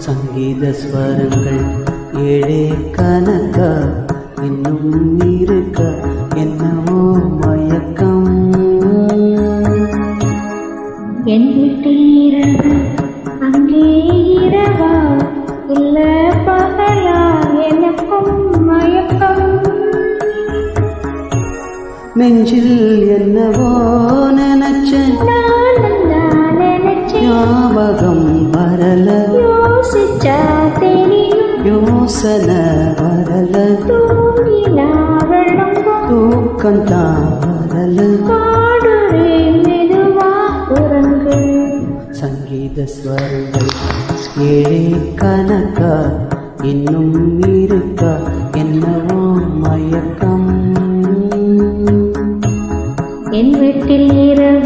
சங்கீத ஸ்வரங்கள் ஏழே கணக்கா இன்னும் இருக்க என்னவோ மயக்கம். என் வீட்டில் இரவு அங்கே இரவா இல்ல பகலா எனக்கும் மயக்கம். நெஞ்சில் என்னவோ நினைச்சேன் ஞாபகம் வரல யோசிச்சா தெரியும் யோசனை வரல தூக்கம் தான் வரல பாடுறேன் மெதுவா உறங்கு. சங்கீத ஸ்வரங்கள் ஏழே கணக்கா இன்னும் இருக்கா என்னவோ மயக்கம். என் வீட்டில் இரவு